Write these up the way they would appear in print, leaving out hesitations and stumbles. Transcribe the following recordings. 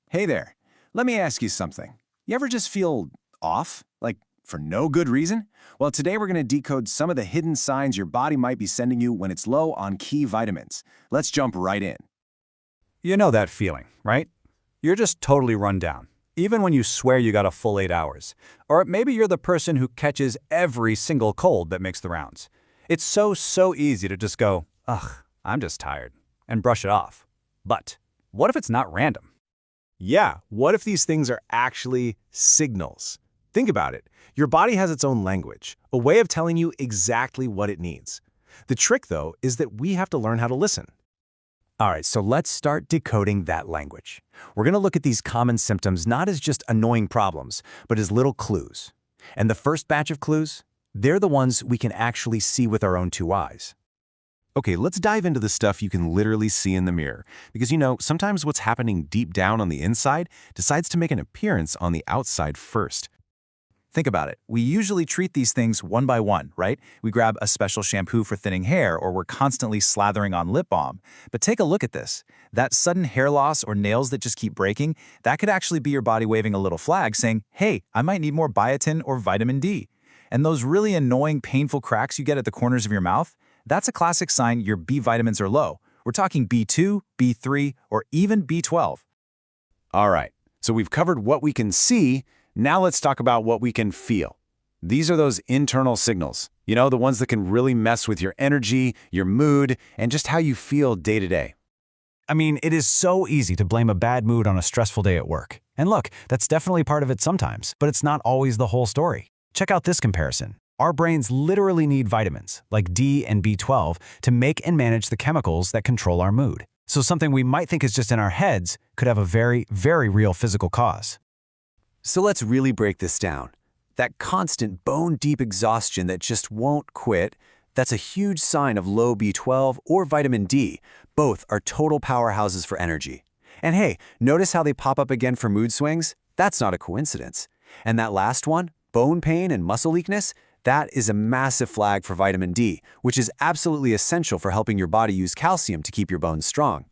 Hey there. Let me ask you something. You ever just feel off? Like, for no good reason? Well, today we're going to decode some of the hidden signs your body might be sending you when it's low on key vitamins. Let's jump right in. You know that feeling, right? You're just totally run down, even when you swear you got a full 8 hours. Or maybe you're the person who catches every single cold that makes the rounds. It's so easy to just go, ugh, I'm just tired, and brush it off. But what if it's not random? Yeah, what if these things are actually signals? Think about it. Your body has its own language, a way of telling you exactly what it needs. The trick, though, is that we have to learn how to listen. All right, so let's start decoding that language. We're going to look at these common symptoms not as just annoying problems, but as little clues. And the first batch of clues, they're the ones we can actually see with our own 2 eyes. Okay, let's dive into the stuff you can literally see in the mirror. Because sometimes what's happening deep down on the inside decides to make an appearance on the outside first. Think about it. We usually treat these things one by one, right? We grab a special shampoo for thinning hair, or we're constantly slathering on lip balm. But take a look at this. That sudden hair loss or nails that just keep breaking, that could actually be your body waving a little flag saying, hey, I might need more biotin or vitamin D. And those really annoying, painful cracks you get at the corners of your mouth, that's a classic sign your B vitamins are low. We're talking B2, B3, or even B12. All right, so we've covered what we can see. Now let's talk about what we can feel. These are those internal signals, the ones that can really mess with your energy, your mood, and just how you feel day to day. I mean, it is so easy to blame a bad mood on a stressful day at work. And look, that's definitely part of it sometimes, but it's not always the whole story. Check out this comparison. Our brains literally need vitamins, like D and B12, to make and manage the chemicals that control our mood. So something we might think is just in our heads could have a very real physical cause. So let's really break this down. That constant bone-deep exhaustion that just won't quit, that's a huge sign of low B12 or vitamin D. Both are total powerhouses for energy. And hey, notice how they pop up again for mood swings? That's not a coincidence. And that last one, bone pain and muscle weakness, that is a massive flag for vitamin D, which is absolutely essential for helping your body use calcium to keep your bones strong.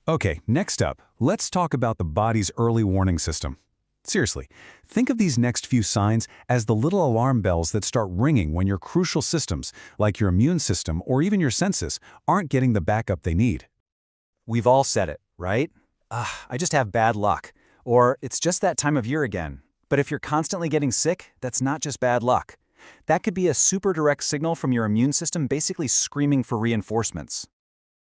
Okay, next up, let's talk about the body's early warning system. Seriously, think of these next few signs as the little alarm bells that start ringing when your crucial systems, like your immune system or even your senses, aren't getting the backup they need. We've all said it, right? I just have bad luck. Or it's just that time of year again. But if you're constantly getting sick, that's not just bad luck. That could be a super direct signal from your immune system basically screaming for reinforcements.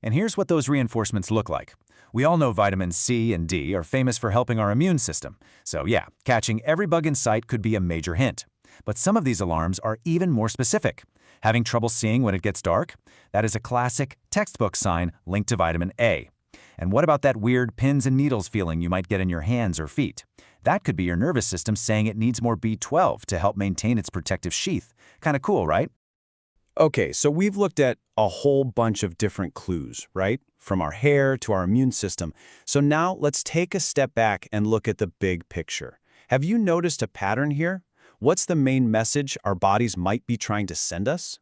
And here's what those reinforcements look like. We all know vitamins C and D are famous for helping our immune system. So yeah, catching every bug in sight could be a major hint. But some of these alarms are even more specific. Having trouble seeing when it gets dark? That is a classic textbook sign linked to vitamin A. And what about that weird pins and needles feeling you might get in your hands or feet? That could be your nervous system saying it needs more B12 to help maintain its protective sheath. Kind of cool, right? Okay, so we've looked at a whole bunch of different clues, right? From our hair to our immune system. So now let's take a step back and look at the big picture. Have you noticed a pattern here? What's the main message our bodies might be trying to send us?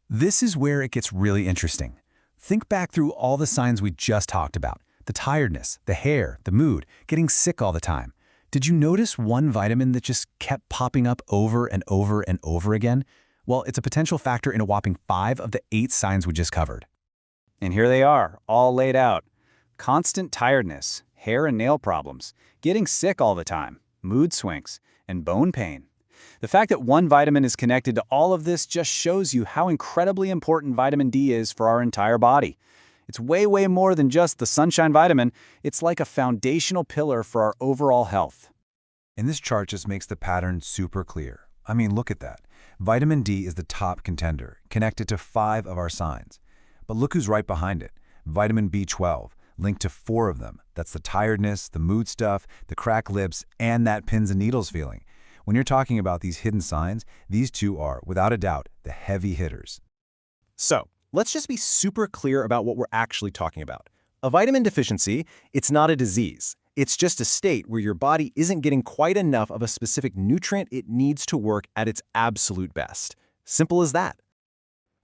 This is where it gets really interesting. Think back through all the signs we just talked about. The tiredness, the hair, the mood, getting sick all the time. Did you notice one vitamin that just kept popping up over and over and over again? Well, it's a potential factor in a whopping 5 of the 8 signs we just covered. And here they are, all laid out. Constant tiredness, hair and nail problems, getting sick all the time, mood swings, and bone pain. The fact that one vitamin is connected to all of this just shows you how incredibly important vitamin D is for our entire body. It's way more than just the sunshine vitamin. It's like a foundational pillar for our overall health. And this chart just makes the pattern super clear. I mean, look at that. Vitamin D is the top contender, connected to 5 of our signs. But look who's right behind it. Vitamin B12, linked to 4 of them. That's the tiredness, the mood stuff, the cracked lips, and that pins and needles feeling. When you're talking about these hidden signs, these 2 are, without a doubt, the heavy hitters. So, let's just be super clear about what we're actually talking about. A vitamin deficiency, it's not a disease. It's just a state where your body isn't getting quite enough of a specific nutrient it needs to work at its absolute best. Simple as that.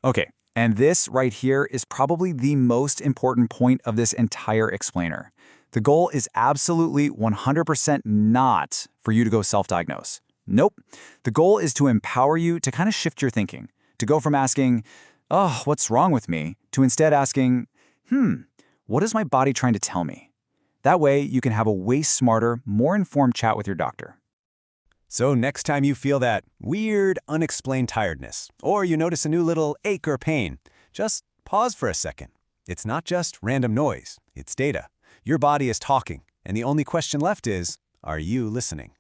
Okay, and this right here is probably the most important point of this entire explainer. The goal is absolutely 100% not for you to go self-diagnose. Nope. The goal is to empower you to kind of shift your thinking, to go from asking, oh, what's wrong with me, to instead asking, what is my body trying to tell me? That way, you can have a way smarter, more informed chat with your doctor. So next time you feel that weird, unexplained tiredness, or you notice a new little ache or pain, just pause for a second. It's not just random noise, it's data. Your body is talking, and the only question left is, are you listening?